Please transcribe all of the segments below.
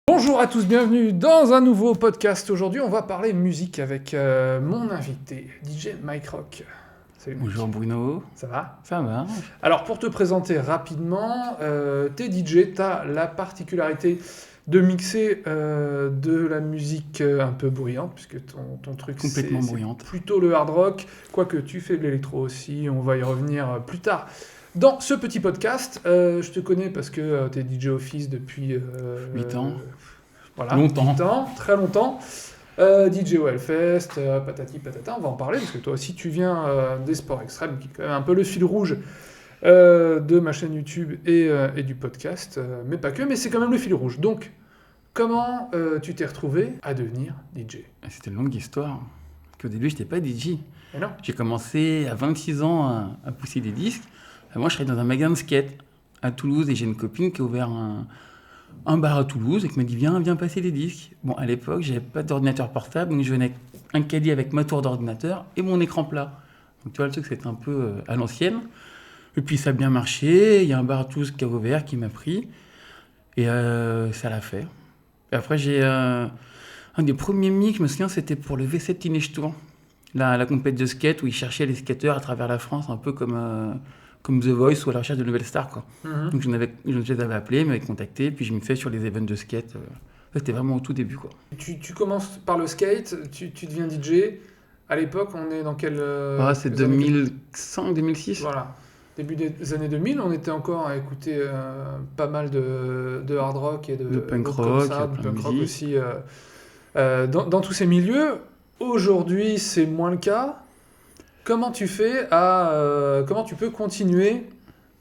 Bonjour à tous, bienvenue dans un nouveau podcast. Aujourd'hui, on va parler musique avec mon invité, DJ Mike Rock. Salut Mike. Bonjour Bruno. Ça va ? Ça va. Alors, pour te présenter rapidement, t'es DJ, t'as la particularité de mixer de la musique un peu bruyante, puisque ton truc Complètement bruyante. c'est plutôt le hard rock, quoique tu fais de l'électro aussi, on va y revenir plus tard. Dans ce petit podcast, je te connais parce que tu es DJ Office depuis 8 ans. Voilà, Longtemps. 8 ans, très longtemps. DJ Wellfest, patati patata, on va en parler parce que toi aussi tu viens des sports extrêmes, qui est quand même un peu le fil rouge de ma chaîne YouTube et du podcast, mais pas que, mais c'est quand même le fil rouge. Donc, comment tu t'es retrouvé à devenir DJ ? C'était une longue histoire. Qu'au début, je n'étais pas DJ. Mais non. J'ai commencé à 26 ans à pousser des disques. Moi, je travaillais dans un magasin de skate à Toulouse et j'ai une copine qui a ouvert un bar à Toulouse et qui m'a dit viens passer des disques. Bon, à l'époque, j'avais pas d'ordinateur portable, donc je venais avec un caddie avec ma tour d'ordinateur et mon écran plat. Donc tu vois, le truc, c'était un peu à l'ancienne. Et puis ça a bien marché. Il y a un bar à Toulouse qui a ouvert, qui m'a pris. Et ça l'a fait. Et après, j'ai un des premiers mix, je me souviens, c'était pour le V7 Teenage Tour. La compète de skate où ils cherchaient les skateurs à travers la France, un peu comme The Voice ou à la recherche de nouvelles stars, quoi. Donc je les avais appelés, ils m'avaient contacté, puis je mixais sur les events de skate. Ça, c'était vraiment au tout début, quoi. Tu commences par le skate, tu deviens DJ. À l'époque, on est dans quel C'est quelles années 2005-2006. Voilà. Début des années 2000, on était encore à écouter pas mal de hard rock et de punk comme rock, ça, de plein de punk rock musique. aussi. Dans tous ces milieux, aujourd'hui, c'est moins le cas. Comment tu peux continuer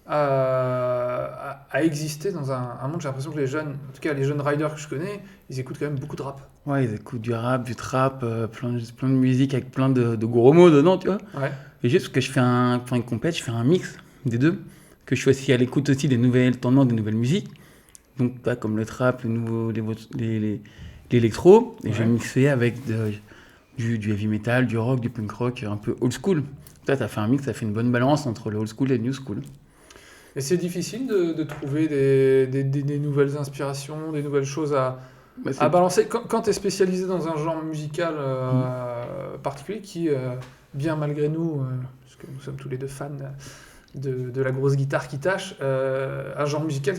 à exister dans un monde? J'ai l'impression que les jeunes, en tout cas les jeunes riders que je connais, ils écoutent quand même beaucoup de rap. Ouais, ils écoutent du rap, du trap, plein de musique avec plein de gros mots dedans, tu vois. Ouais. Et juste parce que pour une compète, je fais un mix des deux, que je suis aussi à l'écoute aussi des nouvelles tendances, des nouvelles musiques. Donc, pas comme le trap, l'électro, et je vais mixer avec du heavy metal, du rock, du punk rock, un peu old school. Ça fait un mix, ça fait une bonne balance entre le old school et le new school. Et c'est difficile de trouver des nouvelles inspirations, des nouvelles choses à balancer. Quand tu es spécialisé dans un genre musical particulier qui, bien malgré nous, parce que nous sommes tous les deux fans de la grosse guitare qui tâche, un genre musical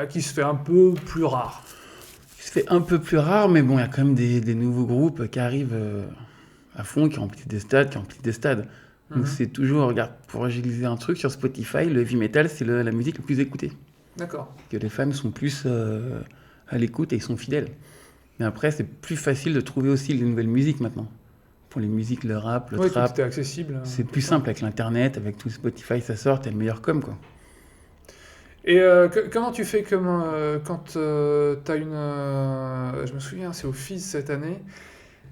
qui se fait un peu plus rare. Il se fait un peu plus rare, mais bon, il y a quand même des nouveaux groupes qui arrivent à fond, qui remplissent des stades. Donc c'est toujours, regarde, pour réaliser un truc sur Spotify, le heavy metal, c'est la musique la plus écoutée. D'accord. Que les fans sont plus à l'écoute et ils sont fidèles. Mais après, c'est plus facile de trouver aussi les nouvelles musiques maintenant. Pour les musiques, le rap, le trap. Tout est accessible. C'est plus simple avec l'internet, avec tout Spotify, ça sort, t'as le meilleur com, quoi. Et comment tu fais quand t'as une... je me souviens, c'est au Fizz cette année,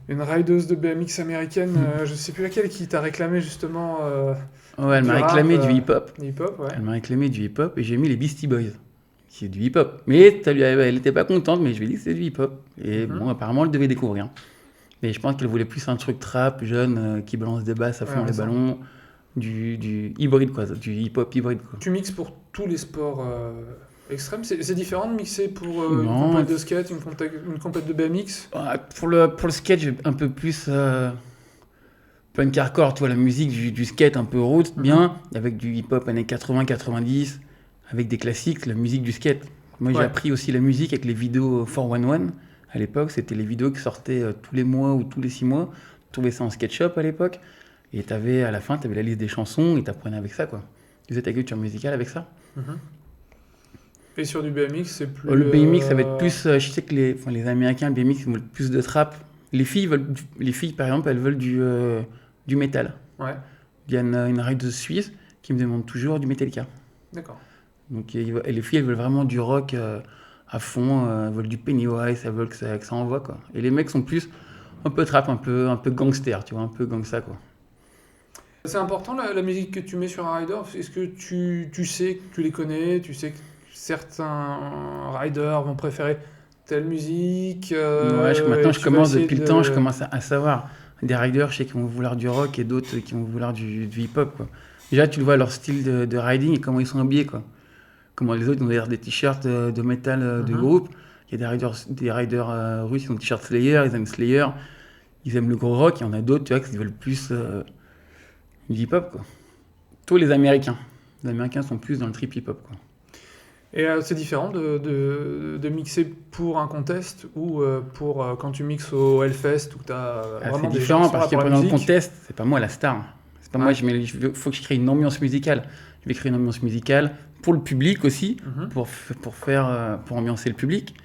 une rideuse de BMX américaine, je sais plus laquelle, qui t'a réclamé justement Ouais, elle m'a réclamé du hip-hop. Hip-hop, ouais. Elle m'a réclamé du hip-hop et j'ai mis les Beastie Boys, qui est du hip-hop. Mais elle était pas contente, mais je lui ai dit que c'était du hip-hop. Et bon, apparemment, elle devait découvrir. Mais je pense qu'elle voulait plus un truc trap, jeune, qui balance des basses à fond les ballons, du hybride, quoi, du hip-hop hybride, quoi. Tu mixes pour tous les sports extrêmes. C'est différent de mixer pour une compète de skate, une compète de BMX? Pour le skate, j'ai un peu plus punk hardcore, tu vois, la musique du skate un peu roots, bien, avec du hip-hop années 80-90, avec des classiques, la musique du skate. Moi, j'ai appris aussi la musique avec les vidéos 411. À l'époque, c'était les vidéos qui sortaient tous les mois ou tous les 6 mois. Tu trouvais ça en skate shop à l'époque. Et à la fin, tu avais la liste des chansons et tu apprenais avec ça, quoi. Tu faisais ta culture musicale avec ça. Et sur du BMX, c'est plus... Le BMX, ça va être plus... je sais que les Américains, le BMX, ils veulent plus de trap. Les filles, par exemple, elles veulent du métal. Ouais. Il y a une rideuse suisse qui me demande toujours du Metallica. D'accord. Donc, et les filles, elles veulent vraiment du rock à fond. Elles veulent du Pennywise, elles veulent que ça envoie, quoi. Et les mecs sont plus un peu trap, un peu gangster, tu vois, un peu gangsta, quoi. C'est important la musique que tu mets sur un rider. Est-ce que tu sais que tu les connais, tu sais que certains riders vont préférer telle musique maintenant depuis le temps, je commence à savoir. Des riders, je sais qu'ils vont vouloir du rock et d'autres qui vont vouloir du hip-hop, quoi. Déjà, tu le vois, leur style de riding et comment ils sont habillés, quoi. Comment les autres, ils ont d'ailleurs des t-shirts de métal de groupe. Il y a des riders russes qui ont le t-shirt Slayer, ils aiment Slayer, ils aiment le gros rock. Il y en a d'autres, tu vois, qui veulent plus du hip-hop, quoi. Tous les Américains. Les Américains sont plus dans le trip hip-hop, quoi. Et c'est différent de mixer pour un contest ou pour quand tu mixes au Hellfest où tu as vraiment c'est des différent gens parce que pour la pendant le musique. contest, c'est pas moi la star. C'est pas moi, faut que je crée une ambiance musicale. Je vais créer une ambiance musicale pour le public aussi, pour ambiancer le public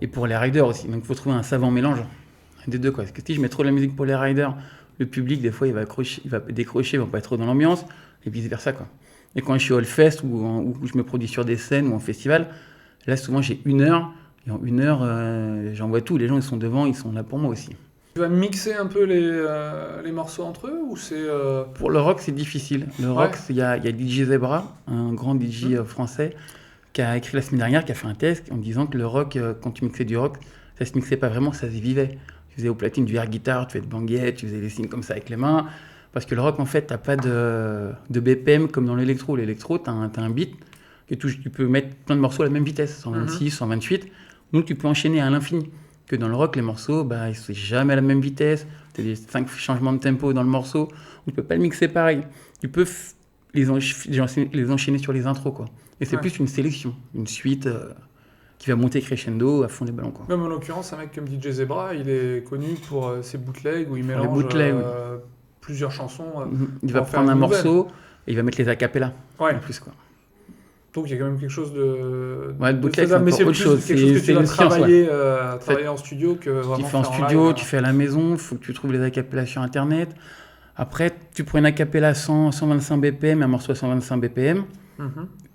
et pour les riders aussi. Donc il faut trouver un savant mélange des deux, quoi. Parce que si je mets trop de la musique pour les riders, le public des fois il va décrocher, il va pas être trop dans l'ambiance et vice versa, quoi. Et quand je suis au Hellfest ou je me produis sur des scènes ou en festival, là souvent j'ai 1 heure et en 1 heure j'envoie tout. Les gens ils sont devant, ils sont là pour moi aussi. Tu vas mixer un peu les morceaux entre eux ou c'est Pour le rock c'est difficile. Le rock, il y a DJ Zebra, un grand DJ français, qui a écrit la semaine dernière, qui a fait un test en disant que le rock, quand tu mixais du rock, ça se mixait pas vraiment, ça se vivait. Tu faisais aux platines du air guitar, tu faisais de banguettes, tu faisais des signes comme ça avec les mains. Parce que le rock, en fait, t'as pas de BPM comme dans l'électro. L'électro, t'as un beat, et tu peux mettre plein de morceaux à la même vitesse, 126, 128. Donc tu peux enchaîner à l'infini. Que dans le rock, les morceaux, ils sont jamais à la même vitesse. T'as des 5 changements de tempo dans le morceau. Tu peux pas le mixer pareil. Tu peux les enchaîner sur les intros, quoi. Et c'est plus une sélection, une suite qui va monter crescendo à fond des ballons, quoi. Même en l'occurrence, un mec comme DJ Zebra, il est connu pour ses bootlegs où il mélange plusieurs chansons. Il va prendre un morceau et il va mettre les acapellas en plus, quoi. Donc il y a quand même quelque chose de... Ouais, le bootleg, c'est mais c'est autre chose. Quelque chose que tu vas travailler en studio que vraiment tu fais en studio, tu fais à la maison, il faut que tu trouves les acapellas sur Internet. Après, tu prends une acapella à 125 BPM et un morceau à 125 BPM.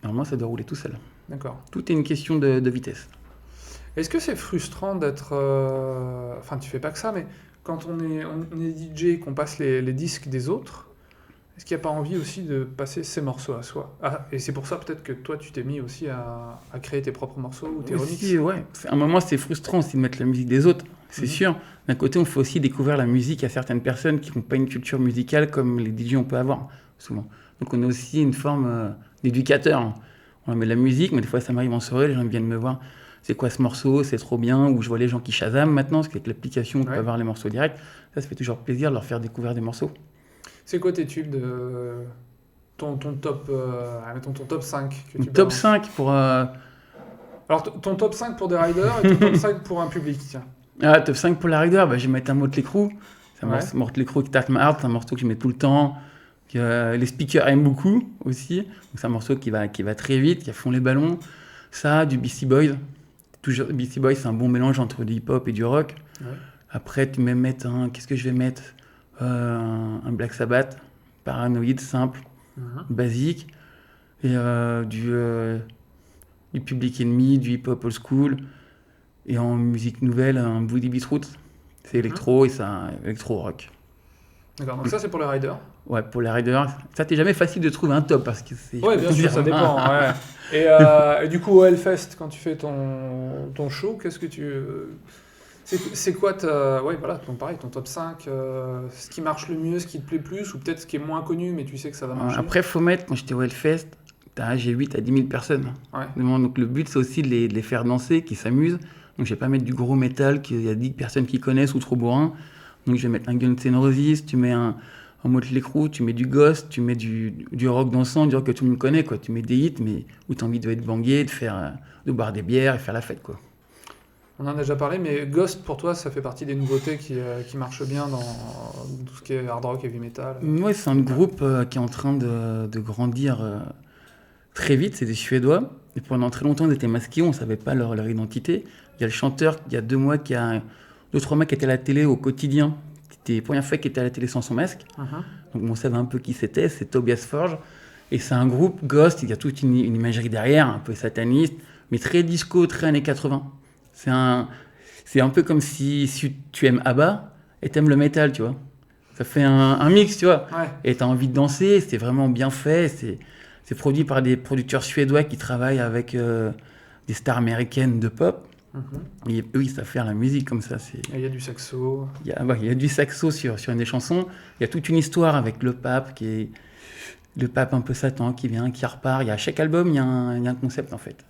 Normalement, ça doit rouler tout seul. D'accord. Tout est une question de vitesse. Est-ce que c'est frustrant d'être... Enfin, tu fais pas que ça, mais quand on est DJ et qu'on passe les disques des autres, est-ce qu'il n'y a pas envie aussi de passer ses morceaux à soi ? Et c'est pour ça peut-être que toi, tu t'es mis aussi à créer tes propres morceaux ou tes remixes. Ouais. À un moment, c'est frustrant aussi de mettre la musique des autres, c'est sûr. D'un côté, on fait aussi découvrir la musique à certaines personnes qui n'ont pas une culture musicale comme les DJ on peut avoir, souvent. Donc on a aussi une forme d'éducateur. On met de la musique, mais des fois, ça m'arrive en soirée, les gens viennent me voir. C'est quoi ce morceau ? C'est trop bien. Ou je vois les gens qui shazam maintenant, parce qu'avec l'application, on peut avoir les morceaux directs. Ça fait toujours plaisir de leur faire découvrir des morceaux. C'est quoi tes tubes de ton top, mettons ton top 5 que tu top 5 pour... Alors ton top 5 pour des riders et ton top 5 pour un public, tiens. Ah, top 5 pour la rider, je vais mettre un Motley Crue. C'est Motley Crue qui Attack My Heart, c'est un morceau que je mets tout le temps. Que les speakers aiment beaucoup aussi. Donc c'est un morceau qui va très vite, qui fond les ballons. Ça, du Beastie Boys. Toujours, Beastie Boys, c'est un bon mélange entre du hip-hop et du rock. Après, tu peux mettre qu'est-ce que je vais mettre un Black Sabbath, Paranoid, simple, basique. Et du Public Enemy, du hip-hop old school. Et en musique nouvelle, un Woody Beatroot. C'est électro et c'est un électro-rock. D'accord, donc ça c'est pour les riders. Ouais, pour les riders. Ça, t'es jamais facile de trouver un top parce que c'est... Ouais, bien sûr, ça dépend. Et du coup, au Hellfest, quand tu fais ton show, qu'est-ce que tu... C'est quoi ton top 5 ce qui marche le mieux, ce qui te plaît plus, ou peut-être ce qui est moins connu, mais tu sais que ça va marcher. Après, il faut mettre, quand j'étais au Hellfest, j'ai 8 à 10 000 personnes. Donc le but, c'est aussi de les faire danser, qu'ils s'amusent. Donc je vais pas mettre du gros métal qu'il y a 10 personnes qui connaissent ou trop bourrin. Donc je vais mettre un Guns N' Roses, tu mets un Motley Crue, tu mets du Ghost, tu mets du rock dansant, du rock que tout le monde connaît, quoi. Tu mets des hits, mais où tu as envie de être bangué, de boire des bières et faire la fête, quoi. On en a déjà parlé, mais Ghost, pour toi, ça fait partie des nouveautés qui marchent bien dans tout ce qui est hard rock, heavy metal. Ouais, c'est un groupe qui est en train de grandir très vite. C'est des Suédois. Et pendant très longtemps, ils étaient masqués, on ne savait pas leur identité. Il y a le chanteur, il y a 2 mois, 2-3 mois qui était à la télé au quotidien. C'était la première fois qu'il était à la télé sans son masque. Donc on savait un peu qui c'était, c'est Tobias Forge. Et c'est un groupe Ghost, il y a toute une imagerie derrière, un peu sataniste, mais très disco, très années 80. C'est un peu comme si tu aimes ABBA et t'aimes le métal, tu vois. Ça fait un mix, tu vois. Et t'as envie de danser, c'est vraiment bien fait. C'est produit par des producteurs suédois qui travaillent avec des stars américaines de pop. Et eux, ils savent faire la musique comme ça. Il y a du saxo. Il y a du saxo sur une des chansons. Il y a toute une histoire avec le pape, qui est le pape un peu Satan, qui vient, qui repart. À chaque album, il y a un concept, en fait.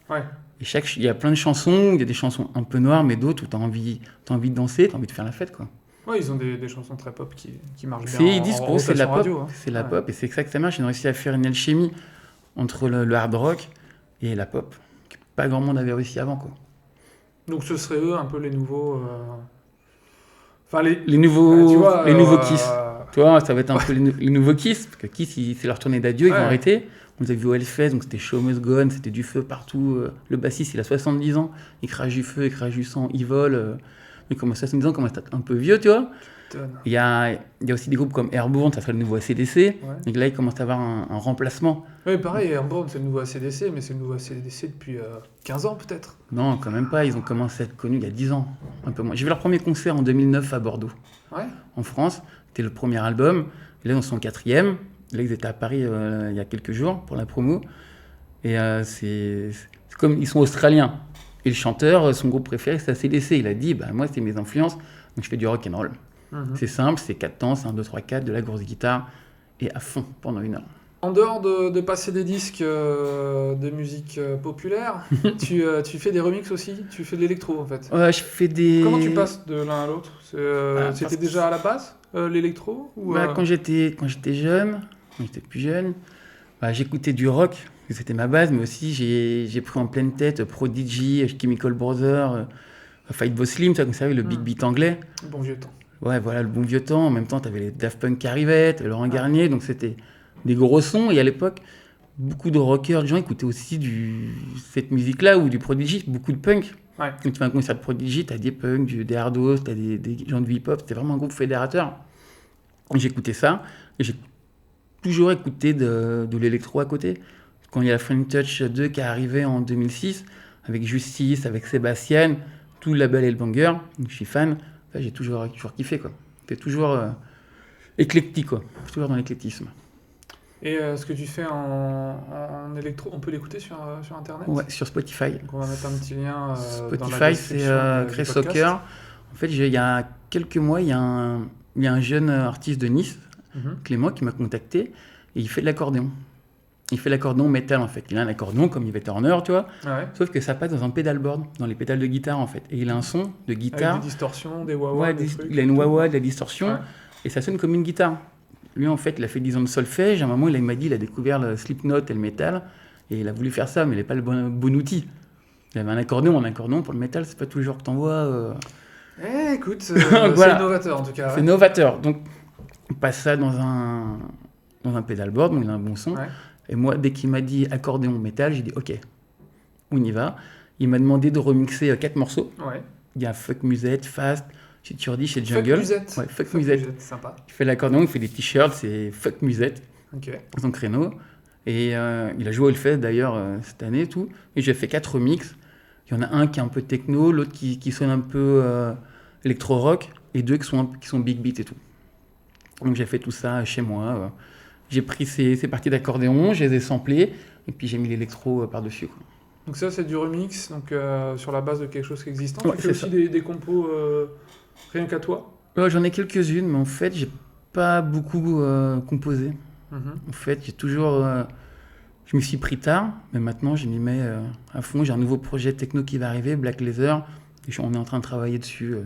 Et il y a plein de chansons, il y a des chansons un peu noires, mais d'autres où t'as envie de danser, t'as envie de faire la fête, quoi. Ouais, ils ont des chansons très pop qui marchent bien Ils disent pour eux, c'est de la pop, radio, hein. c'est la pop, et c'est que ça marche. Ils ont réussi à faire une alchimie entre le hard rock et la pop, que pas grand monde avait réussi avant, quoi. Donc ce seraient eux un peu les nouveaux... Enfin, les nouveaux Kiss. Tu vois, ça va être un ouais. peu les nouveaux Kiss, parce que Kiss, c'est leur tournée d'adieu, ils vont arrêter. On les a vus au Hellfest, donc c'était Show Must Go On, c'était du feu partout. Le bassiste, il a 70 ans, il crache du feu, il crache du sang, il vole. Il commence à 70 ans, il commence à être un peu vieux, tu vois. Il y a aussi des groupes comme Airborne, ça serait le nouveau AC/DC. Ouais. Donc là, il commence à avoir un remplacement. Oui, pareil, Airborne, c'est le nouveau AC/DC, mais c'est le nouveau AC/DC depuis 15 ans peut-être. Non, quand même pas. Ils ont commencé à être connus il y a 10 ans, un peu moins. J'ai vu leur premier concert en 2009 à Bordeaux, en France. C'était le premier album. Et là, ils sont 4e. Là, ils étaient à Paris il y a quelques jours pour la promo. Et c'est comme ils sont australiens. Et le chanteur, son groupe préféré, c'est AC/DC. Il a dit, moi, c'est mes influences, donc je fais du rock and roll. C'est simple, c'est 4 temps, c'est 1, 2, 3, 4, de la grosse guitare, et à fond pendant 1 heure. En dehors de passer des disques de musique populaire, tu fais des remixes aussi? Tu fais de l'électro en fait? Ouais, je fais des... Comment tu passes de l'un à l'autre? C'était déjà à la base, l'électro ou Quand j'étais jeune, quand j'étais plus jeune, j'écoutais du rock, c'était ma base, mais aussi j'ai pris en pleine tête Prodigy, Chemical Brothers, Fatboy Slim, ça, vous savez, le big beat anglais. Bon vieux temps. Ouais, voilà, le bon vieux temps. En même temps, tu avais les Daft Punk qui arrivaient, Laurent Garnier, donc c'était des gros sons. Et à l'époque, beaucoup de rockers, de gens écoutaient aussi cette musique-là ou du Prodigy, beaucoup de punk. Ouais. Quand tu fais un concert de Prodigy, tu as des punks, des hardos, tu as des gens de hip-hop. C'était vraiment un groupe fédérateur. J'écoutais ça. Et j'ai toujours écouté de l'électro à côté. Quand il y a la French Touch 2 qui est arrivé en 2006, avec Justice, avec Sébastien, tout le label Hellbanger, donc je suis fan. J'ai toujours kiffé, quoi. C'est toujours éclectique, quoi. Toujours dans l'éclectisme. Et ce que tu fais en électro, on peut l'écouter sur Internet? Ouais, sur Spotify. Donc on va mettre un petit lien Spotify, dans la description c'est Chris Soccer. En fait, il y a quelques mois, il y a un jeune artiste de Nice, Clément, qui m'a contacté, et il fait de l'accordéon. Il fait l'accordéon métal, en fait. Il a un accordéon comme Yves Turner, tu vois. Ouais. Sauf que ça passe dans un pedalboard, dans les pédales de guitare, en fait. Et il a un son de guitare. Avec des distorsions, des wah-wah, des trucs. Il a une wah-wah, de la distorsion, et ça sonne comme une guitare. Lui, en fait, il a fait 10 ans de solfège. À un moment, il m'a dit, il a découvert le Slipknot et le métal, et il a voulu faire ça, mais il n'avait pas le bon outil. Il avait un accordéon pour le métal, c'est pas toujours que t'envoies. Écoute, voilà. C'est novateur en tout cas. C'est novateur. Donc, on passe ça dans un pedalboard, donc il a un bon son. Ouais. Et moi, dès qu'il m'a dit accordéon métal, j'ai dit OK, on y va. Il m'a demandé de remixer 4 morceaux. Ouais. Il y a Fuck Musette, Fast, chez Turdi, chez Jungle. Fuck Musette. Sympa. Il fait l'accordéon, il fait des t-shirts, c'est Fuck Musette. OK. Son créneau. Et il a joué au Hellfest d'ailleurs cette année et tout. Et j'ai fait 4 remixes. Il y en a un qui est un peu techno, l'autre qui sonne un peu électro-rock, et 2 qui sont big beat et tout. Donc j'ai fait tout ça chez moi. J'ai pris ces parties d'accordéon, je les ai samplées, et puis j'ai mis l'électro par-dessus, quoi. Donc ça, c'est du remix, donc sur la base de quelque chose qui existe. Ouais, tu fais aussi des compos rien qu'à toi? J'en ai quelques-unes, mais en fait, j'ai pas beaucoup composé. En fait, j'ai toujours... je me suis pris tard, mais maintenant, je m'y mets à fond. J'ai un nouveau projet techno qui va arriver, Black Leather, et on est en train de travailler dessus.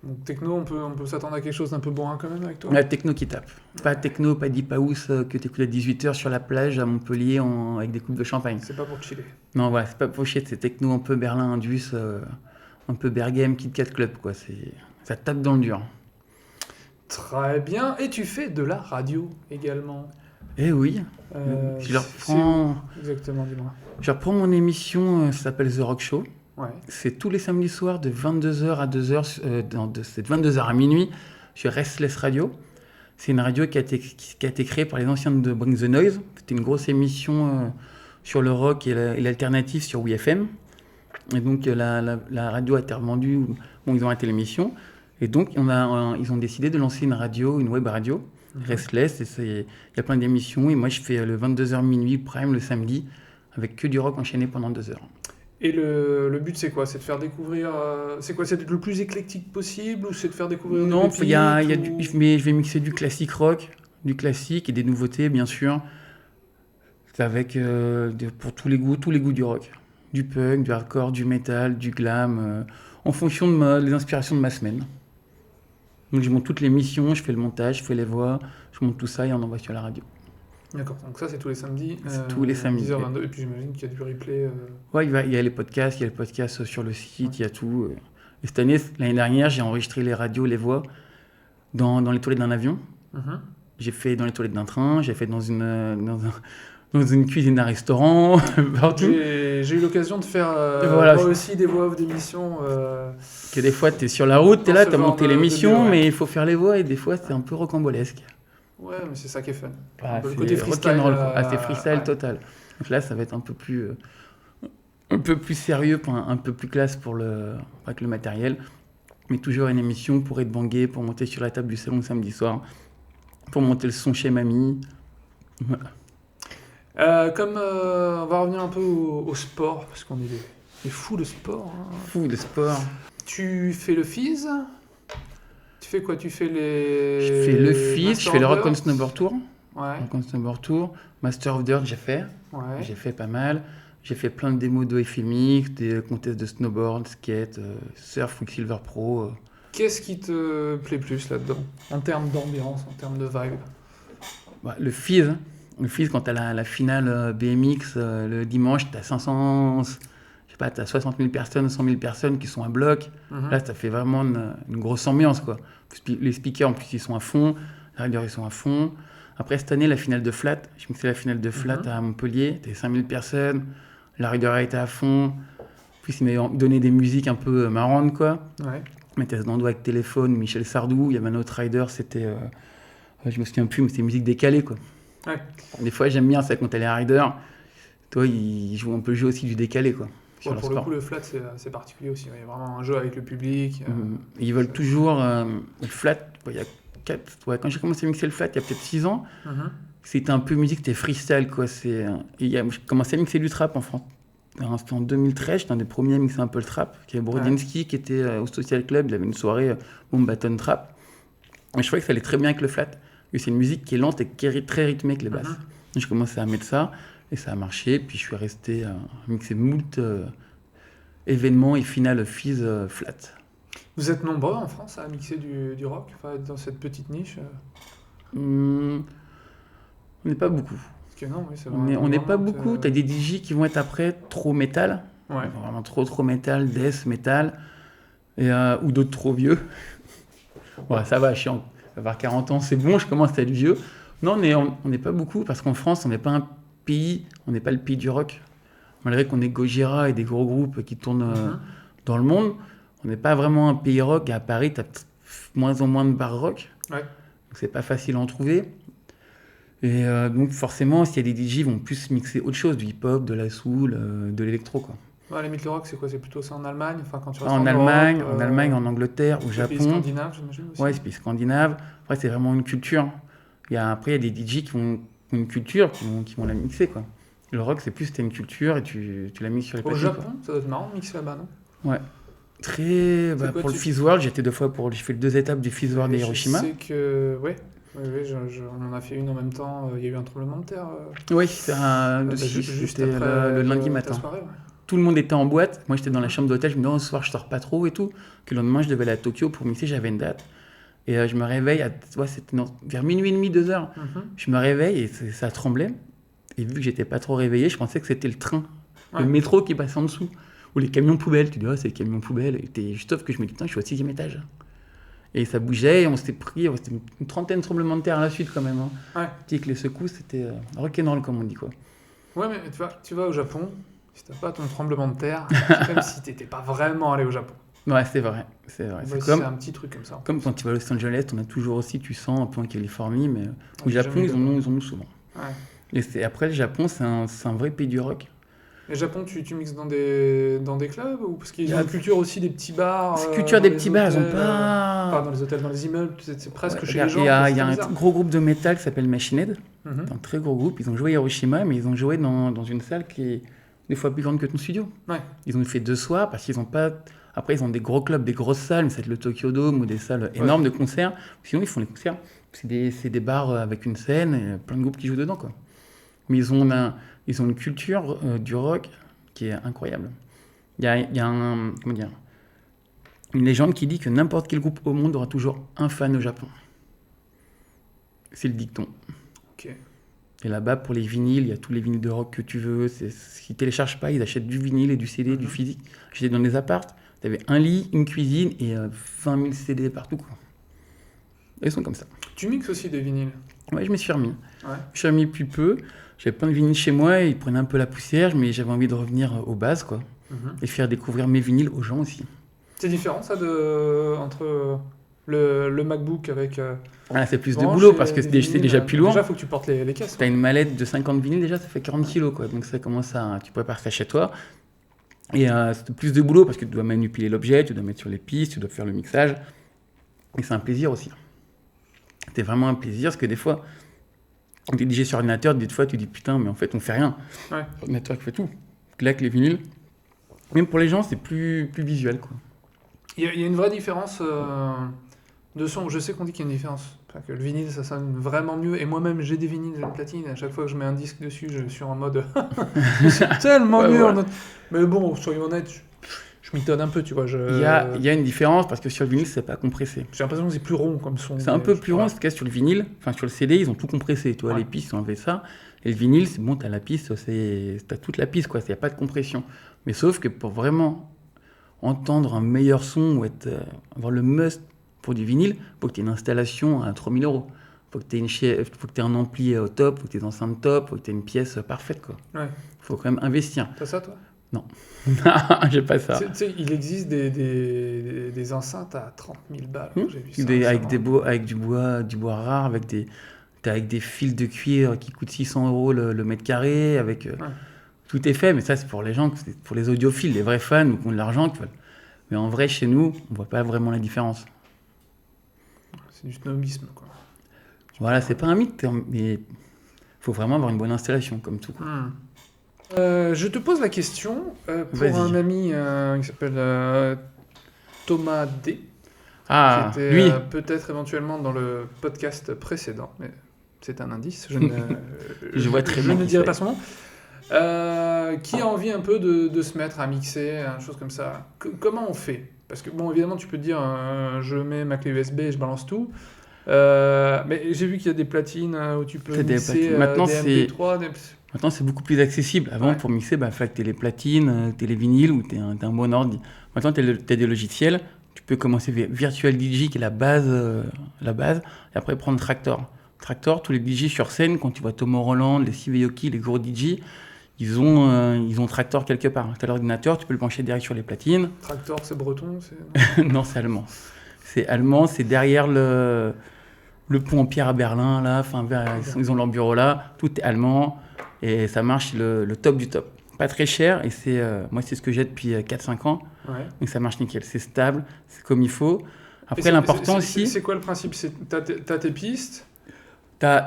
Donc techno, on peut s'attendre à quelque chose d'un peu bourrin quand même avec toi? La techno qui tape. Pas techno, pas deep house que tu écoutes à 18h sur la plage à Montpellier avec des coupes de champagne. C'est pas pour chiller. Non, voilà, c'est pas pour chier, c'est techno un peu Berlin, Indus, un peu Bergame, Kit Kat Club, quoi. Ça tape dans le dur. Très bien. Et tu fais de la radio également? Eh oui. Je reprends... Exactement, dis-moi. Je reprends mon émission, ça s'appelle The Rock Show. Ouais. C'est tous les samedis soirs de 22h à 2h, c'est de 22h à minuit sur Restless Radio. C'est une radio qui a été créée par les anciens de Bring the Noise. C'était une grosse émission sur le rock et l'alternative sur WeFM. Et donc la radio a été revendue, ils ont arrêté l'émission. Et donc ils ont décidé de lancer une radio, une web radio, Restless. Il y a plein d'émissions. Et moi je fais le 22h minuit prime le samedi avec que du rock enchaîné pendant 2 heures. Et le but, c'est quoi? C'est de faire découvrir... c'est quoi? C'est le plus éclectique possible ou c'est de faire découvrir des pépites? Mais je vais mixer du classique rock, du classique et des nouveautés, bien sûr. C'est avec, pour tous les goûts du rock. Du punk, du hardcore, du metal, du glam, en fonction des inspirations de ma semaine. Donc je monte toutes les missions, je fais le montage, je fais les voix, je monte tout ça et on envoie sur la radio. D'accord, donc ça c'est tous les samedis. C'est tous les samedis. 10h22, et puis j'imagine qu'il y a du replay. Ouais, il y a les podcasts sur le site, il y a tout. Et cette année, l'année dernière, j'ai enregistré les radios, les voix dans les toilettes d'un avion. Mhm. J'ai fait dans les toilettes d'un train, j'ai fait dans une cuisine d'un restaurant, partout. J'ai eu l'occasion de faire Voilà. moi aussi des voix off d'émissions. Que des fois, t'es sur la route, t'es Dans là, ce t'as genre monté de l'émission, lieu, ouais. mais il faut faire les voix et des fois, c'est un peu rocambolesque. Ouais, mais c'est ça qui est fun. Ah, Le c'est côté freestyle. rock'n'roll, quoi. Ah, c'est freestyle ouais. total. Donc là, ça va être un peu plus sérieux, un peu plus classe avec le matériel. Mais toujours une émission pour être bangué, pour monter sur la table du salon le samedi soir, pour monter le son chez mamie. Voilà. On va revenir un peu au sport, parce qu'on est des fous de sport. Hein. Fou de sport. Tu fais le FIS. Tu fais quoi? Tu fais les. Je fais le FIS, je fais le Rock on Master of Snowboard Tour. Ouais, Rock on Snowboard Tour. Master of Dirt, j'ai fait. ouais. J'ai fait pas mal. J'ai fait plein de démos de FMX, des contests de snowboard, skate, surf, Quicksilver Pro. Qu'est-ce qui te plaît plus là-dedans? En termes d'ambiance, en termes de vibe? Bah, le FIS, hein. Le FIS, quand t'as la finale BMX le dimanche, t'as 500, je sais pas, t'as 60 000 personnes, 100 000 personnes qui sont à bloc. Mhm. Là, ça fait vraiment une grosse ambiance, quoi. Les speakers, en plus, ils sont à fond. Les riders, ils sont à fond. Après, cette année, la finale de flat, je mixais la finale de flat à Montpellier. T'avais 5000 personnes. La rider a été à fond. En plus, ils m'avaient donné des musiques un peu marrantes, quoi. Ouais. Je mettais dans le doigt avec téléphone, Michel Sardou. Il y avait un autre rider, c'était... je me souviens plus, mais c'était musique décalée, quoi. Ouais. Des fois, j'aime bien ça quand t'es les riders. Toi, on peut jouer aussi du décalé, quoi. Sur Ouais, leur pour le sport. coup, le flat, c'est particulier aussi. Il y a vraiment un jeu avec le public. Ils veulent toujours le flat. Il y a quand j'ai commencé à mixer le flat, il y a peut-être 6 ans, Mhm. c'était un peu musique, c'était freestyle, quoi. J'ai commencé à mixer du trap en France. Alors, c'était en 2013, j'étais un des premiers à mixer un peu le trap. Il y avait Brodinski qui était au Social Club, il avait une soirée Boom Baton Trap. Et je trouvais que ça allait très bien avec le flat. Et c'est une musique qui est lente et qui est très rythmée avec les basses. Donc, je commençais à mettre ça et ça a marché. Puis je suis resté à mixer moult événements et finales FIS flat. Vous êtes nombreux en France à mixer du rock, enfin, dans cette petite niche? On n'est pas beaucoup. Parce que non, oui, c'est On n'est pas beaucoup. T'as des DJ qui vont être après trop métal. Ouais. Vraiment trop métal, death métal. Ou d'autres trop vieux. Ouais, ça va, chiant. Avoir 40 ans, c'est bon, je commence à être vieux. Non, on n'est pas beaucoup parce qu'en France, on n'est pas un pays, on n'est pas le pays du rock. Malgré qu'on ait Gojira et des gros groupes qui tournent dans le monde, on n'est pas vraiment un pays rock. Et à Paris, tu as moins en moins de bars rock. Ouais. Donc c'est pas facile à en trouver. Et donc forcément, s'il y a des DJ, ils vont plus mixer autre chose, du hip-hop, de la soul, de l'électro, quoi. Ouais, à la limite, le rock, c'est quoi? C'est plutôt ça en Allemagne? Enfin, quand tu restes En Allemagne, en Angleterre, au les Japon. pays scandinaves, j'imagine aussi. Ouais, c'est pays scandinave. Après, c'est vraiment une culture. Après, il y a des DJ qui ont une culture, qui vont la mixer, quoi. Le rock, c'est plus, t'as une culture et tu la mixes sur les Au platines, Japon, quoi. ça doit être marrant de mixer là-bas, non? Ouais. Très... C'est quoi, pour le tu- Fizz World, j'étais 2 fois j'ai fait les 2 étapes du Fizz World à Hiroshima. Je sais que... Ouais. On en a fait une en même temps. Il y a eu un tremblement de terre. Oui, c'était Juste c'était après le lundi ta matin. soirée, ouais. Tout le monde était en boîte. Moi, j'étais dans la chambre d'hôtel. Je me disais, ce soir, je sors pas trop et tout. Que le lendemain, je devais aller à Tokyo pour mixer. J'avais une date. Et je me réveille c'était vers minuit et demi, 2h. Je me réveille et ça tremblait. Et vu que j'étais pas trop réveillé, je pensais que c'était le train, Ouais. le métro qui passait en dessous. Ou les camions poubelles. Tu dis, c'est les camions poubelles. Et t'es juste off que je me dis, putain, je suis au 6e étage. Et ça bougeait. Et on s'était pris c'était une trentaine de tremblements de terre à la suite quand même. Hein. Ouais. Puis que les secousses, c'était rock'n'roll, comme on dit, quoi. Ouais, mais tu vas au Japon, si t'as pas ton tremblement de terre, c'est comme si t'étais pas vraiment allé au Japon. Ouais, c'est vrai. C'est Ouais, C'est c'est un petit truc comme ça. comme quand tu vas à Los Angeles, on a toujours aussi, tu sens un peu en Californie, mais au j'ai Japon, jamais ils en ont souvent. Ouais. Et après, le Japon, c'est un vrai pays du rock. Et Japon, tu mixes dans des clubs ou parce qu'ils ont une culture aussi des petits bars? C'est culture des petits bars, ils ont Enfin, pas... dans les hôtels, dans les immeubles, c'est presque Ouais, chez les gens. Il y a c'est un bizarre. gros groupe de métal qui s'appelle Machine Head, Mhm. un très gros groupe. Ils ont joué à Hiroshima, mais ils ont joué dans une salle qui est des fois plus grande que ton studio. Ouais. Ils ont fait 2 soirs parce qu'ils ont pas... Après, ils ont des gros clubs, des grosses salles, mais c'est le Tokyo Dome ou des salles énormes de concerts. Sinon, ils font les concerts. C'est des bars avec une scène et plein de groupes qui jouent dedans, quoi. Mais ils ont une culture du rock qui est incroyable. Il y a une légende qui dit que n'importe quel groupe au monde aura toujours un fan au Japon. C'est le dicton. Ok. Et là-bas, pour les vinyles, il y a tous les vinyles de rock que tu veux. S'ils ne téléchargent pas, ils achètent du vinyle et du CD, du physique. J'étais dans les apparts, tu avais un lit, une cuisine et 20 000 CD partout, quoi. Ils sont comme ça. Tu mixes aussi des vinyles? Ouais, je me suis remis. Ouais. Je me suis remis depuis peu. J'avais plein de vinyles chez moi et ils prenaient un peu la poussière, mais j'avais envie de revenir aux bases, quoi. Et faire découvrir mes vinyles aux gens aussi. C'est différent, ça, entre le MacBook avec... c'est plus de boulot parce que c'est déjà plus lourd. Déjà, il faut que tu portes les caisses. Tu as une mallette de 50 vinyles, déjà, ça fait 40 kilos, quoi. Donc ça commence à... Tu prépares ça chez toi. Et c'est plus de boulot parce que tu dois manipuler l'objet, tu dois mettre sur les pistes, tu dois faire le mixage. Et c'est un plaisir aussi. C'est vraiment un plaisir parce que des fois, quand tu es DJ sur ordinateur, des fois tu dis putain, mais en fait on fait rien. Ouais. L'ordinateur qui fait tout. Là, avec les vinyles, même pour les gens, c'est plus visuel, quoi. Il y a une vraie différence de son. Je sais qu'on dit qu'il y a une différence. Enfin, que le vinyle, ça sonne vraiment mieux. Et moi-même, j'ai des vinyles, j'ai une platine. À chaque fois que je mets un disque dessus, je suis en mode. C'est tellement mieux. Voilà. Mais bon, soyons honnêtes, je m'étonne un peu, tu vois. Il y a une différence parce que sur le vinyle, c'est pas compressé. J'ai l'impression que c'est plus rond comme son. C'est un peu plus rond, en tout cas sur le vinyle. Enfin, sur le CD, ils ont tout compressé. Tu vois, les pistes, ils ont enlevé ça. Et le vinyle, c'est bon, t'as la piste, t'as toute la piste, quoi. Il n'y a pas de compression. Mais sauf que pour vraiment entendre un meilleur son ou avoir le must pour du vinyle, il faut que tu aies une installation à 3 000 €. Il faut que tu aies un ampli au top, il faut que tu aies des enceintes top, il faut que tu aies une pièce parfaite, quoi. Ouais. Faut quand même investir. T'as ça, toi? Non. J'ai pas ça. Tu sais, il existe des enceintes à 30 000 balles. J'ai vu ça avec du bois rare, avec des fils de cuir qui coûtent 600 € le mètre carré, avec... Tout est fait, mais ça, c'est pour les gens, c'est pour les audiophiles, les vrais fans ou qui ont de l'argent. Mais en vrai, chez nous, on voit pas vraiment la différence. C'est du snobisme, quoi. Voilà, c'est pas un mythe, mais il faut vraiment avoir une bonne installation, comme tout. Je te pose la question pour un ami qui s'appelle Thomas D. Ah, qui était lui peut-être éventuellement dans le podcast précédent, mais c'est un indice. Je ne dirai pas son nom. Qui a envie un peu de se mettre à mixer, une chose comme ça. Comment on fait? Parce que, bon, évidemment, tu peux te dire, je mets ma clé USB et je balance tout. Mais j'ai vu qu'il y a des platines où tu peux mixer des MP3. Maintenant, c'est beaucoup plus accessible. Avant, pour mixer, il fallait que tu aies les platines, tu aies les vinyles ou tu aies un bon ordi. Maintenant, tu as des logiciels. Tu peux commencer Virtual DJ, qui est la base, et après prendre Traktor. Traktor, tous les DJ sur scène, quand tu vois Tom Roland, les Steve Aoki, les gros DJ, ils ont Traktor quelque part. Tu as l'ordinateur, tu peux le brancher direct sur les platines. Traktor, c'est breton? Non, c'est allemand. C'est allemand, c'est derrière le pont en pierre à Berlin, là. Ils ont leur bureau là. Tout est allemand et ça marche le top du top. Pas très cher et moi, c'est ce que j'ai depuis 4-5 ans. Donc ça marche nickel. C'est stable, c'est comme il faut. Après, l'important aussi... C'est quoi le principe? T'as tes pistes?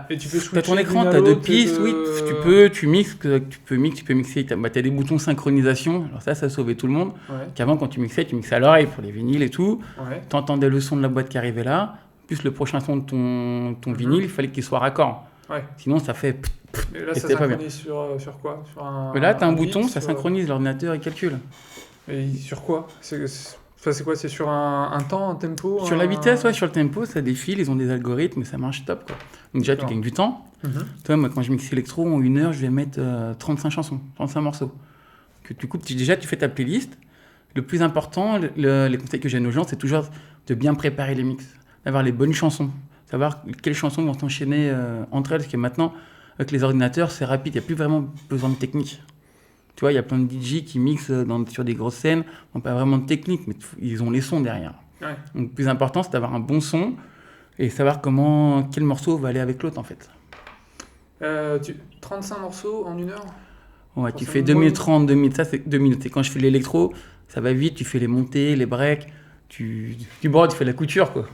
Et tu peux ton écran, tu as 2 pistes, oui, tu peux mixer, tu as des boutons synchronisation, alors ça sauvait tout le monde, qu'avant quand tu mixais à l'oreille pour les vinyles et tout, tu entendais le son de la boîte qui arrivait là, plus le prochain son de ton vinyle, il fallait qu'il soit raccord, sinon ça fait... Et là ça synchronise sur quoi? Là tu as un bouton, ça synchronise, l'ordinateur il calcule. Et sur quoi? C'est quoi? C'est sur un temps, un tempo? Sur la vitesse, sur le tempo, ça défile, ils ont des algorithmes et ça marche top, quoi. Donc déjà, tu gagnes du temps. Toi, moi, quand je mixe électro, en 1 heure, je vais mettre 35 chansons, 35 morceaux. Que tu coupes, déjà, tu fais ta playlist. Le plus important, les conseils que j'ai aux gens, c'est toujours de bien préparer les mix, d'avoir les bonnes chansons, savoir quelles chansons vont s'enchaîner entre elles, parce que maintenant, avec les ordinateurs, c'est rapide, il n'y a plus vraiment besoin de technique. Tu vois, il y a plein de DJ qui mixent sur des grosses scènes, n'ont pas vraiment de technique, mais ils ont les sons derrière. Donc, le plus important, c'est d'avoir un bon son et savoir quel morceau va aller avec l'autre, en fait. 35 morceaux en 1 heure? Ouais, tu fais 2 minutes 30, 2 minutes, ça c'est 2 minutes. Et quand je fais l'électro, ça va vite, tu fais les montées, les breaks, tu fais la couture, quoi.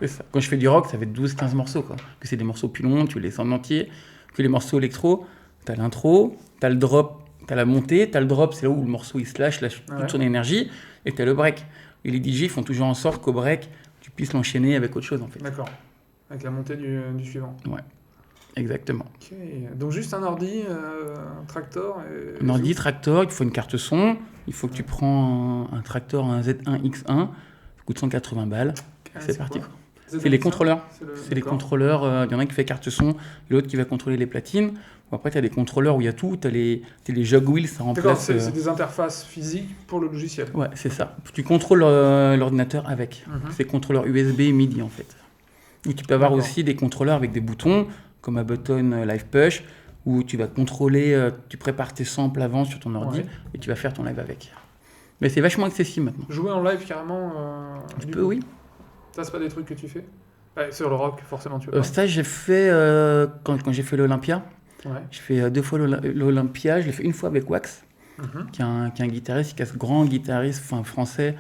C'est ça. Quand je fais du rock, ça va être 12-15 morceaux, quoi. Que c'est des morceaux plus longs, tu les laisses en entier. Que les morceaux électro, t'as l'intro, t'as le drop, t'as la montée, t'as le drop, c'est là où le morceau il se lâche toute son énergie, et t'as le break. Et les DJ font toujours en sorte qu'au break, tu puisses l'enchaîner avec autre chose, en fait. D'accord. Avec la montée du suivant. Ouais. Exactement. Ok. Donc juste un ordi, un tractor et... Un ordi, tractor, il faut une carte son, il faut que tu prends un tractor, un Z1X1, ça coûte 180 balles, c'est parti quoi. C'est les contrôleurs. C'est les contrôleurs. Il y en a un qui fait carte son, et l'autre qui va contrôler les platines. Ou après, tu as des contrôleurs où il y a tout. Tu as les jog wheels, ça remplace. D'accord, c'est des interfaces physiques pour le logiciel. Ouais, c'est ça. Tu contrôles l'ordinateur avec. C'est contrôleur USB et MIDI en fait. Et tu peux avoir aussi des contrôleurs avec des boutons, comme Ableton Live Push, où tu vas contrôler, tu prépares tes samples avant sur ton ordi et tu vas faire ton live avec. Mais c'est vachement accessible maintenant. Jouer en live carrément. Tu peux, oui. Ça, c'est pas des trucs que tu fais? Sur le rock, forcément, tu peux. Ça, j'ai fait quand j'ai fait l'Olympia. Ouais. J'ai fait 2 fois l'Olympia. Je l'ai fait une fois avec Wax, qui est un guitariste, qui est ce grand guitariste français,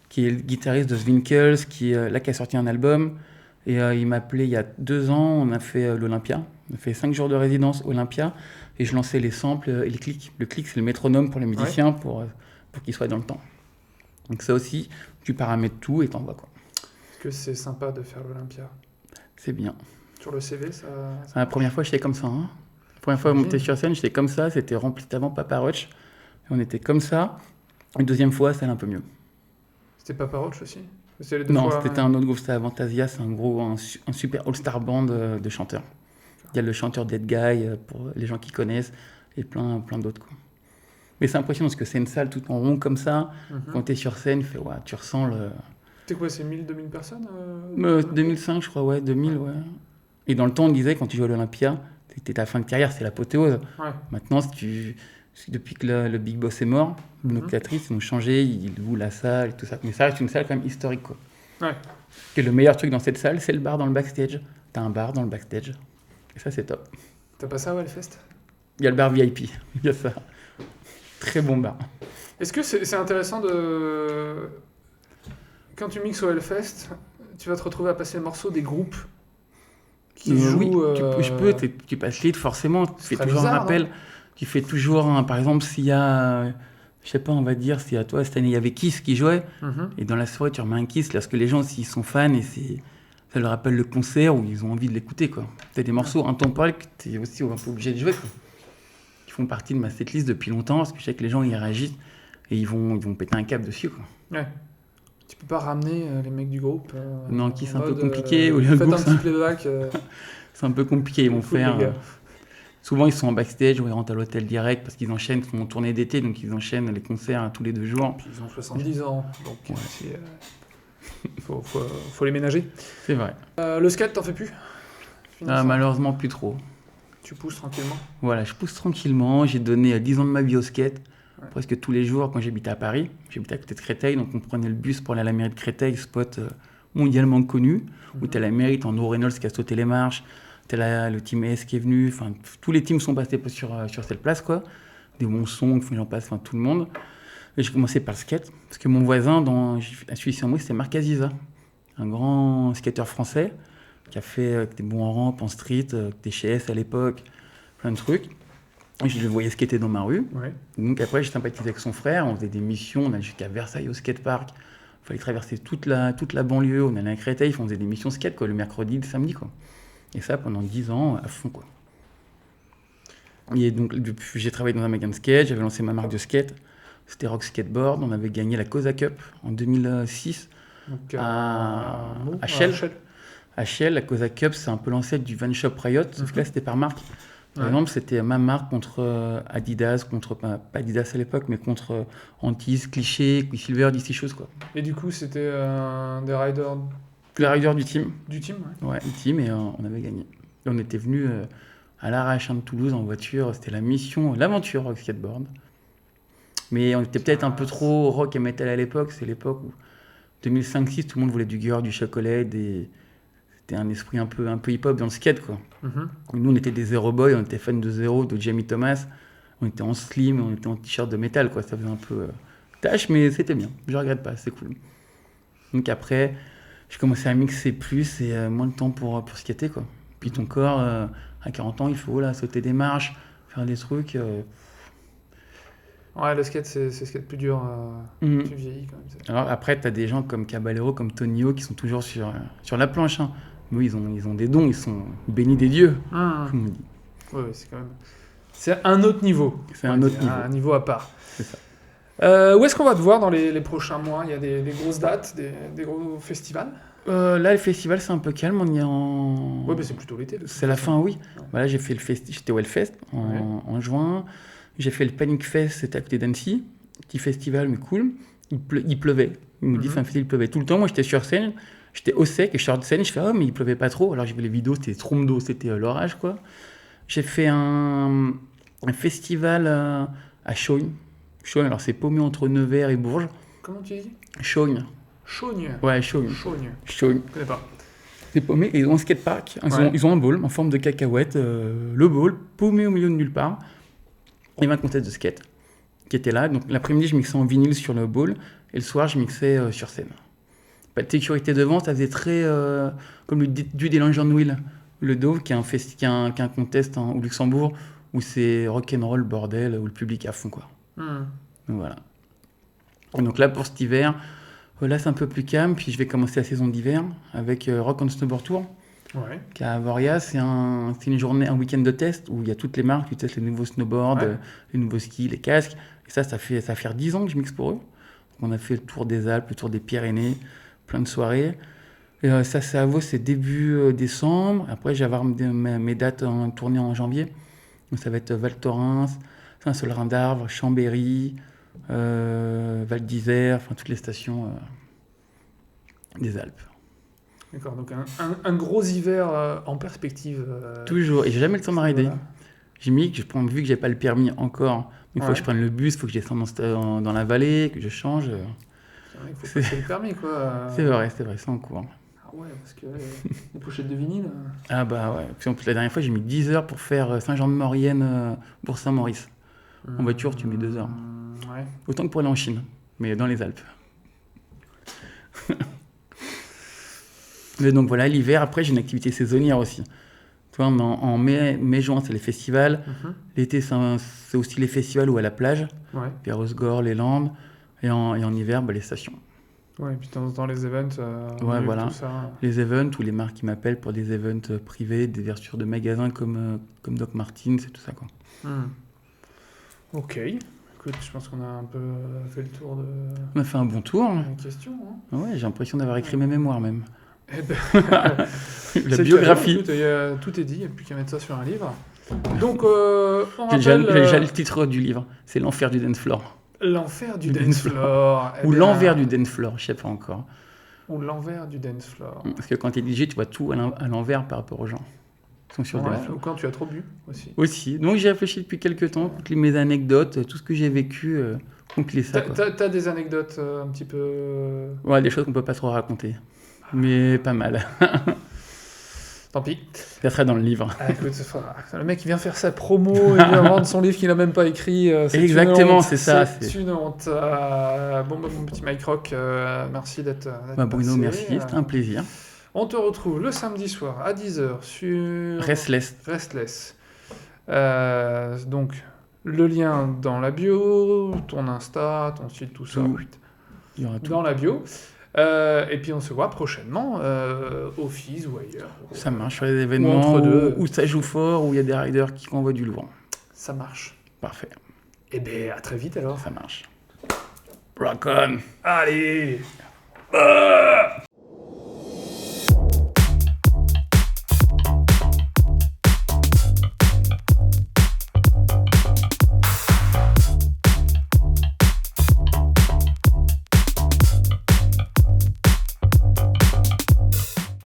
qui est le guitariste de Zwinkels, qui a sorti un album. Et il m'a appelé il y a 2 ans. On a fait l'Olympia. On a fait 5 jours de résidence Olympia. Et je lançais les samples et les clics. Le clic, c'est le métronome pour les musiciens, pour qu'ils soient dans le temps. Donc ça aussi, tu paramètres tout et t'envoies quoi. Que c'est sympa de faire l'Olympia. C'est bien. Sur le CV, ça la première fois, j'étais comme ça. La première fois, monter sur scène, j'étais comme ça. C'était rempli d'avant Papa Roach. Et on était comme ça. Une deuxième fois, ça allait un peu mieux. C'était Papa Roach aussi? Non, c'était un autre groupe, c'était Avantasia. C'est un super all-star band de chanteurs. Il y a le chanteur Dead Guy, pour les gens qui connaissent, et plein d'autres. Quoi. Mais c'est impressionnant parce que c'est une salle tout en rond comme ça. Quand tu es sur scène, tu ressens le... C'était quoi, c'est 1000-2000 personnes 2005, je crois, 2000, ouais. Et dans le temps, on disait, quand tu jouais à l'Olympia, c'était ta fin de carrière, c'est l'apothéose. Ouais. Maintenant, depuis que le Big Boss est mort, nos créatrices ont changé, ils louent la salle et tout ça. Mais ça reste une salle quand même historique, quoi. Ouais. Et le meilleur truc dans cette salle, c'est le bar dans le backstage. T'as un bar dans le backstage. Et ça, c'est top. T'as pas ça au Hellfest? Il y a le bar VIP, il y a ça. Très bon bar. Est-ce que c'est intéressant de... Quand tu mixes au Hellfest, tu vas te retrouver à passer le morceau des groupes qui jouent... Oui, tu passes lead forcément, tu fais toujours un rappel. Tu fais toujours, par exemple, s'il y a, je sais pas, on va dire, si à toi, cette année, il y avait Kiss qui jouait, et dans la soirée, tu remets un Kiss, parce que les gens, s'ils sont fans, et ça leur rappelle le concert, où ils ont envie de l'écouter, quoi. Tu as des morceaux intemporels que tu es aussi un peu obligé de jouer, quoi. Qui font partie de ma setlist depuis longtemps, parce que je sais que les gens, ils réagissent, et ils vont péter un câble dessus, quoi. Ouais. Tu peux pas ramener les mecs du groupe non, Kiss, c'est un peu compliqué. Faites un petit playback. C'est un peu compliqué, ils vont faire... Souvent, ils sont en backstage ou ils rentrent à l'hôtel direct parce qu'ils enchaînent, ils sont en tournée d'été, donc ils enchaînent les concerts tous les 2 jours. Puis ils ont 70 ans, donc faut les ménager. C'est vrai. Le skate, t'en fais plus? Malheureusement, plus trop. Tu pousses tranquillement? Voilà, je pousse tranquillement. J'ai donné 10 ans de ma vie au skate, presque tous les jours quand j'habitais à Paris. J'habitais à côté de Créteil, donc on prenait le bus pour aller à la mairie de Créteil, spot mondialement connu, où t'as la mairie, t'as Andrew Reynolds qui a sauté les marches. T'as le team S qui est venu, enfin tous les teams sont passés sur cette place, quoi. Des bons sons, j'en passe, enfin tout le monde. Et j'ai commencé par le skate, parce que mon voisin à Suisse-en-Mousse, c'était Marc Aziza, un grand skateur français qui a fait des bons en rampe, en street, des chez S à l'époque, plein de trucs. Et je le voyais skater dans ma rue. Ouais. Donc après, j'ai sympathisé avec son frère, on faisait des missions, on allait jusqu'à Versailles au skatepark. Il fallait traverser toute la banlieue, on allait à Créteil, on faisait des missions skate, quoi, le mercredi, le samedi, quoi. Et ça pendant 10 ans, à fond, quoi. Et donc, j'ai travaillé dans un magasin de skate, j'avais lancé ma marque de skate. C'était Rock Skateboard. On avait gagné la Cosa Cup en 2006 donc, à Shell. À Shell, la Cosa Cup, c'est un peu l'ancêtre du Van Shop Riot, sauf que là, c'était par marque. Par exemple, c'était ma marque contre Adidas, pas Adidas à l'époque, mais contre Antis, Cliché, Quicksilver, DC Shoes, quoi. Et du coup, c'était des riders... Les riders du team. Du team, ouais. Ouais, du team, et on avait gagné. Et on était venus à l'arrache de Toulouse en voiture. C'était la mission, l'aventure Rock Skateboard. Mais on était peut-être un peu trop rock et metal à l'époque. C'est l'époque où, 2005-6, tout le monde voulait du gear, du chocolat. C'était un esprit un peu hip-hop dans le skate, quoi. Nous, on était des Zero Boy, on était fans de Zero, de Jamie Thomas. On était en slim, on était en t-shirt de métal, quoi. Ça faisait un peu tâche, mais c'était bien. Je regrette pas, c'est cool. Donc après... J'ai commencé à mixer plus et moins de temps pour skater, quoi. Puis ton corps, à 40 ans, il faut sauter des marches, faire des trucs. Ouais, le skate, c'est ce qu'il y a de plus dur. Tu vieillis quand même. Alors après, tu as des gens comme Caballero, comme Tonio, qui sont toujours sur la planche. Hein. Mais ils ont des dons, ils sont bénis des dieux. Tout le monde dit. Oui, c'est quand même... C'est un autre niveau. C'est un autre niveau. Un niveau à part. C'est ça. Où est-ce qu'on va te voir dans les prochains mois? Il y a des grosses dates, des gros festivals? Là, le festival, c'est un peu calme. On y est en... Oui, mais c'est plutôt l'été. C'est la fin, oui. Bah, là, j'ai fait j'étais au Hellfest en juin. J'ai fait le Panic Fest, c'était à côté d'Annecy. Petit festival, mais cool. Il pleuvait. Il me dit, il pleuvait tout le temps. Moi, j'étais sur scène. J'étais au sec et je sors de scène. Je fais, oh, mais il pleuvait pas trop. Alors, j'ai vu les vidéos, c'était trompe d'eau, c'était l'orage, quoi. J'ai fait un festival à Chaugnes. Chaugnes, alors c'est paumé entre Nevers et Bourges. Comment tu dis? Chaugnes. Chaugnes. Ouais, Chaugnes. Chaugnes. Chaugnes. Je connais pas. C'est paumé et ils ont un skatepark. Ils ont un bowl en forme de cacahuète. Le bowl, paumé au milieu de nulle part. Il y avait un contest de skate qui était là. Donc l'après-midi, je mixais en vinyle sur le bowl et le soir, je mixais sur scène. Pas de sécurité devant, ça faisait très comme le Dude et l'Engine Wheel. Le Dove, qui est un contest au Luxembourg où c'est rock'n'roll, bordel, où le public est à fond, quoi. Donc voilà. Et donc là, pour cet hiver, là, c'est un peu plus calme. Puis je vais commencer la saison d'hiver avec Rock on Snowboard Tour, qui est à Avoria. C'est une journée, un week-end de test où il y a toutes les marques qui testent les nouveaux snowboards, les nouveaux skis, les casques. Et ça fait 10 ans que je mixe pour eux. Donc on a fait le tour des Alpes, le tour des Pyrénées, plein de soirées. Et ça, c'est à Vaud, c'est début décembre. Après, je vais avoir mes dates en tournée en janvier. Donc ça va être Val Thorens, Saint-Solrin d'Arvre, Chambéry, Val d'Isère, enfin toutes les stations des Alpes. D'accord, donc un gros hiver en perspective. Toujours, et j'ai jamais le temps d'arrêter. Voilà. Vu que j'ai pas le permis encore, il faut que je prenne le bus, il faut que je descende dans la vallée, que je change. Il faut passer le permis, quoi. C'est vrai, c'est en cours. Ah ouais, parce que les pochettes de vinyle... Ah bah ouais, puis en plus, la dernière fois, j'ai mis 10 heures pour faire Saint-Jean-de-Maurienne pour Saint-Maurice. En voiture, tu mets 2 heures. Ouais. Autant que pour aller en Chine, mais dans les Alpes. Mais donc voilà, l'hiver, après, j'ai une activité saisonnière aussi. Tu vois, en mai-juin, c'est les festivals. L'été, c'est aussi les festivals ou à la plage. Perros-Gore, les Landes. Et en hiver, les stations. Ouais, et puis dans les events. Voilà. Tout ça. Les events ou les marques qui m'appellent pour des events privés, des vertures de magasins comme Doc Martens, c'est tout ça, quoi. Ok. Écoute, je pense qu'on a un peu fait le tour de... On a fait un bon tour. Question, hein. Ouais, j'ai l'impression d'avoir écrit mes mémoires, même. Eh ben, la biographie. Écoute, tout est dit, il n'y a plus qu'à mettre ça sur un livre. Donc, on rappelle... J'ai déjà le titre du livre, c'est L'enfer du dance floor. L'enfer du dance floor. Ou l'envers du dance floor, je sais pas encore. Ou l'envers du dance floor. Parce que quand tu es DJ, tu vois tout à l'envers par rapport aux gens. Ils sont sur le dance floor. Ou quand tu as trop bu aussi. Donc j'ai réfléchi depuis quelques temps, toutes mes anecdotes, tout ce que j'ai vécu, compiler ça. T'as des anecdotes un petit peu... Ouais, des choses qu'on peut pas trop raconter. Mais pas mal. Tant pis. Ça sera dans le livre. Écoute, le mec, il vient faire sa promo, il vient vendre son livre qu'il n'a même pas écrit. Exactement, c'est ça. C'est une honte. Mon petit Mike Rock, merci d'être Bruno, passé. Merci, c'était un plaisir. On te retrouve le samedi soir à 10h sur... Restless. Donc, le lien dans la bio, ton Insta, ton site, tout ça. Il y aura tout. Dans la bio. Et puis on se voit prochainement au FIS ou ailleurs. Ça marche sur les événements où ça joue fort, où il y a des riders qui envoient du lourd. Ça marche. Parfait. Et bien à très vite alors. Ça marche. Rock on. Allez